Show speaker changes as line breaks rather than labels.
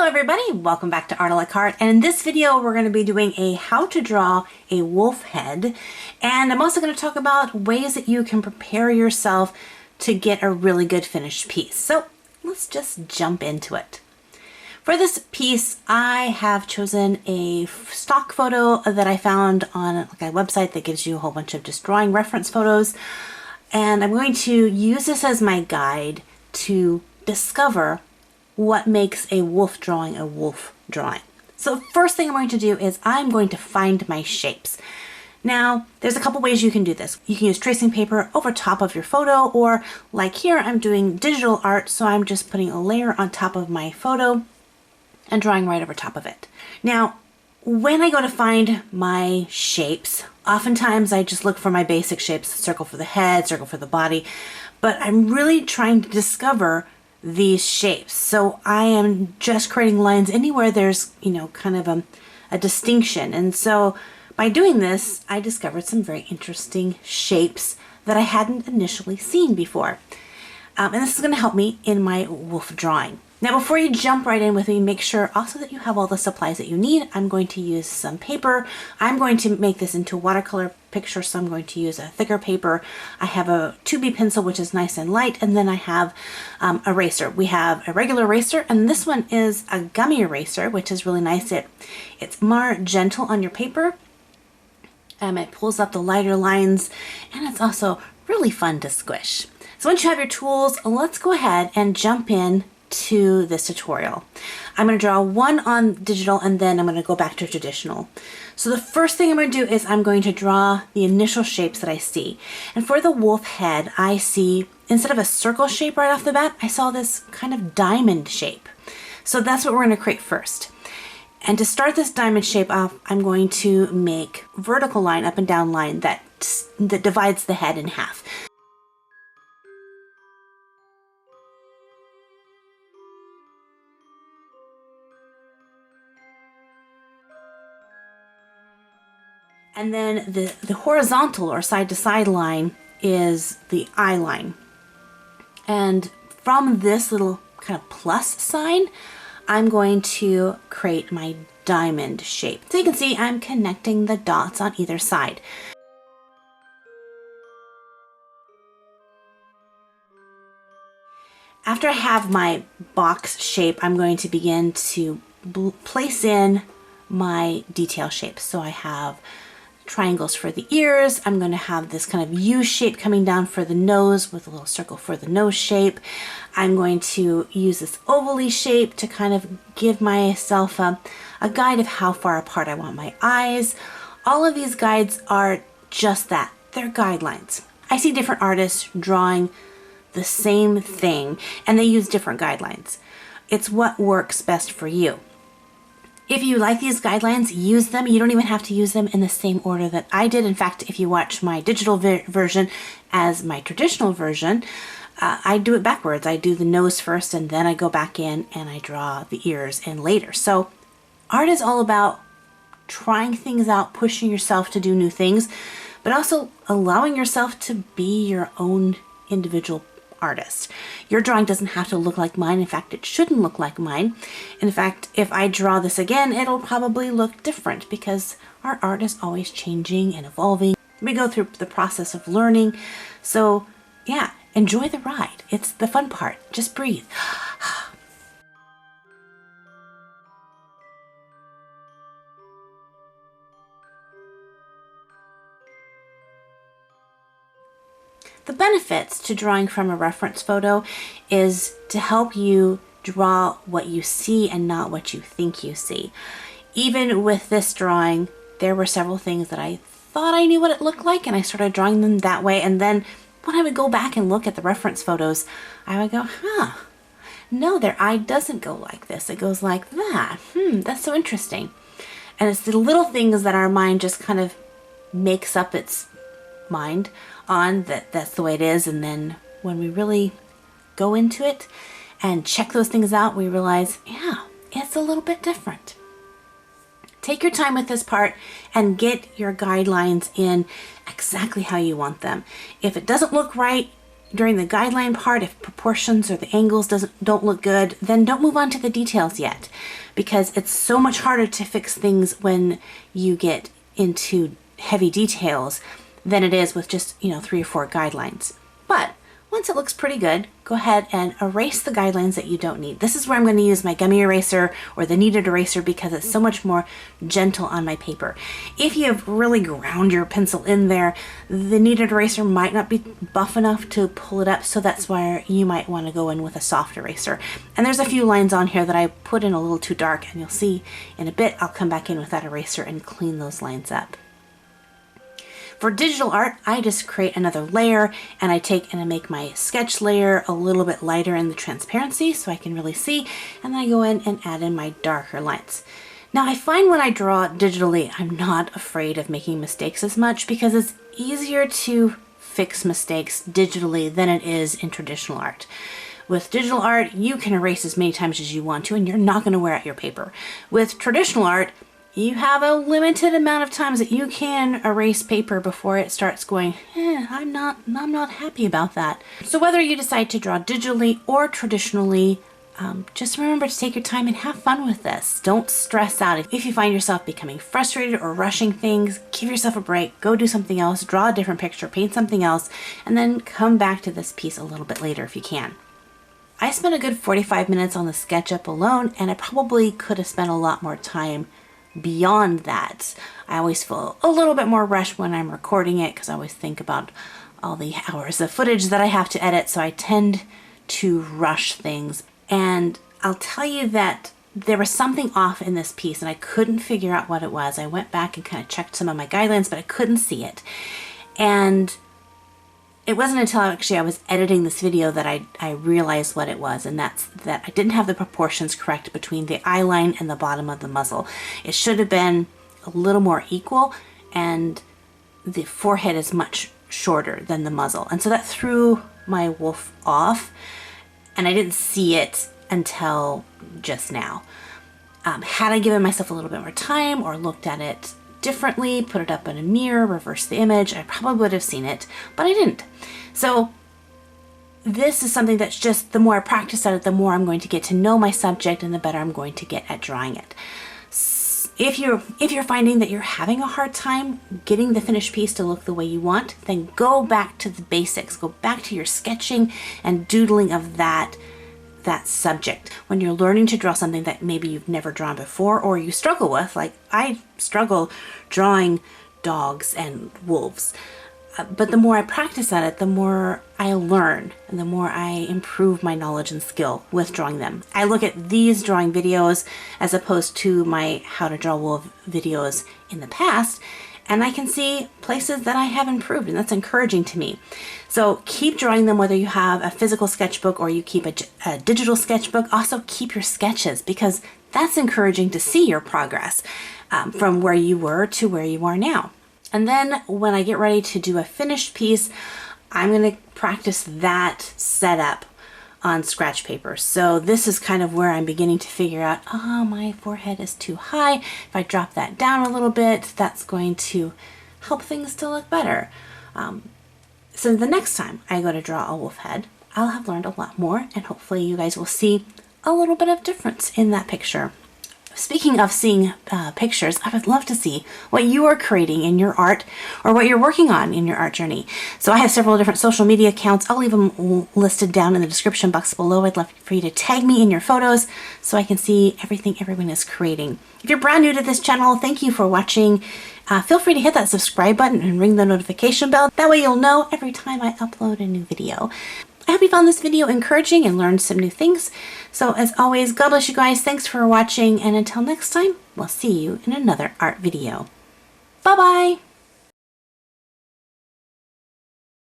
Hello everybody, welcome back to Art a la Carte, and in this video we're going to be doing a how to draw a wolf head, and I'm also going to talk about ways that you can prepare yourself to get a really good finished piece. So let's just jump into it. For this piece I have chosen a stock photo that I found on a website that gives you a whole bunch of just drawing reference photos, and I'm going to use this as my guide to discover what makes a wolf drawing a wolf drawing. So first thing I'm going to do is I'm going to find my shapes. Now there's a couple ways you can do this. You can use tracing paper over top of your photo, or like here I'm doing digital art, so I'm just putting a layer on top of my photo and drawing right over top of it. Now when I go to find my shapes, oftentimes I just look for my basic shapes, circle for the head, circle for the body, but I'm really trying to discover these shapes. So I am just creating lines anywhere there's, kind of a distinction. And so by doing this, I discovered some very interesting shapes that I hadn't initially seen before. And this is going to help me in my wolf drawing. Now, before you jump right in with me, make sure also that you have all the supplies that you need. I'm going to use some paper. I'm going to make this into a watercolor picture, so I'm going to use a thicker paper. I have a 2B pencil, which is nice and light, and then I have eraser. We have a regular eraser, and this one is a gummy eraser, which is really nice. It's more gentle on your paper. It pulls up the lighter lines, and it's also really fun to squish. So once you have your tools, let's go ahead and jump in to this tutorial. I'm going to draw one on digital, and then I'm going to go back to traditional. So the first thing I'm going to do is I'm going to draw the initial shapes that I see. And for the wolf head, I see, instead of a circle shape right off the bat, I saw this kind of diamond shape. So that's what we're going to create first. And to start this diamond shape off, I'm going to make a vertical line, up and down line that divides the head in half. And then the horizontal or side to side line is the eye line. And from this little kind of plus sign, I'm going to create my diamond shape. So you can see I'm connecting the dots on either side. After I have my box shape, I'm going to begin to place in my detail shapes. So I have triangles for the ears. I'm going to have this kind of U shape coming down for the nose with a little circle for the nose shape. I'm going to use this ovally shape to kind of give myself a guide of how far apart I want my eyes. All of these guides are just that. They're guidelines. I see different artists drawing the same thing and they use different guidelines. It's what works best for you. If you like these guidelines, use them. You don't even have to use them in the same order that I did. In fact, if you watch my digital version as my traditional version, I do it backwards. I do the nose first, and then I go back in and I draw the ears in later. So art is all about trying things out, pushing yourself to do new things, but also allowing yourself to be your own individual artist. Your drawing doesn't have to look like mine. In fact, it shouldn't look like mine. In fact, if I draw this again, it'll probably look different because our art is always changing and evolving. We go through the process of learning. So yeah, enjoy the ride. It's the fun part. Just breathe. The benefits to drawing from a reference photo is to help you draw what you see and not what you think you see. Even with this drawing, there were several things that I thought I knew what it looked like, and I started drawing them that way. And then when I would go back and look at the reference photos, I would go, no, their eye doesn't go like this. It goes like that. That's so interesting. And it's the little things that our mind just kind of makes up its mind on, that's the way it is. And then when we really go into it and check those things out, we realize, yeah, it's a little bit different. Take your time with this part and get your guidelines in exactly how you want them. If it doesn't look right, during the guideline part, if proportions or the angles don't look good, then don't move on to the details yet, because it's so much harder to fix things when you get into heavy details than it is with just, 3 or 4 guidelines. But once it looks pretty good, go ahead and erase the guidelines that you don't need. This is where I'm going to use my gummy eraser or the kneaded eraser because it's so much more gentle on my paper. If you have really ground your pencil in there, the kneaded eraser might not be buff enough to pull it up, so that's why you might want to go in with a soft eraser. And there's a few lines on here that I put in a little too dark, and you'll see in a bit I'll come back in with that eraser and clean those lines up. For digital art, I just create another layer, and I take and I make my sketch layer a little bit lighter in the transparency so I can really see, and then I go in and add in my darker lines. Now I find when I draw digitally, I'm not afraid of making mistakes as much because it's easier to fix mistakes digitally than it is in traditional art. With digital art, you can erase as many times as you want to, and you're not going to wear out your paper. With traditional art, you have a limited amount of times that you can erase paper before it starts going, I'm not happy about that. So whether you decide to draw digitally or traditionally, just remember to take your time and have fun with this. Don't stress out. If you find yourself becoming frustrated or rushing things, give yourself a break, go do something else, draw a different picture, paint something else, and then come back to this piece a little bit later if you can. I spent a good 45 minutes on the SketchUp alone, and I probably could have spent a lot more time beyond that. I always feel a little bit more rushed when I'm recording it because I always think about all the hours of footage that I have to edit, so I tend to rush things. And I'll tell you that there was something off in this piece and I couldn't figure out what it was. I went back and kind of checked some of my guidelines, but I couldn't see it. And it wasn't until actually I was editing this video that I realized what it was, and that's that I didn't have the proportions correct between the eye line and the bottom of the muzzle. It should have been a little more equal, and the forehead is much shorter than the muzzle. And so that threw my wolf off, and I didn't see it until just now. Had I given myself a little bit more time or looked at it differently, put it up in a mirror, reverse the image, I probably would have seen it, but I didn't. So this is something that's just, the more I practice at it, the more I'm going to get to know my subject and the better I'm going to get at drawing it. If you're finding that you're having a hard time getting the finished piece to look the way you want, then go back to the basics. Go back to your sketching and doodling of that subject. When you're learning to draw something that maybe you've never drawn before or you struggle with, like I struggle drawing dogs and wolves. But the more I practice at it, the more I learn and the more I improve my knowledge and skill with drawing them. I look at these drawing videos as opposed to my how to draw wolf videos in the past, and I can see places that I have improved, and that's encouraging to me. So keep drawing them, whether you have a physical sketchbook or you keep a digital sketchbook. Also keep your sketches, because that's encouraging to see your progress from where you were to where you are now. And then when I get ready to do a finished piece, I'm going to practice that setup on scratch paper. So this is kind of where I'm beginning to figure out, oh, my forehead is too high. If I drop that down a little bit, that's going to help things to look better. So the next time I go to draw a wolf head, I'll have learned a lot more, and hopefully you guys will see a little bit of difference in that picture. Speaking of seeing pictures, I would love to see what you are creating in your art or what you're working on in your art journey. So I have several different social media accounts. I'll leave them listed down in the description box below. I'd love for you to tag me in your photos so I can see everything everyone is creating. If you're brand new to this channel, thank you for watching. Feel free to hit that subscribe button and ring the notification bell. That way you'll know every time I upload a new video. I hope you found this video encouraging and learned some new things. So as always, God bless you guys. Thanks for watching, and until next time, we'll see you in another art video. Bye-bye!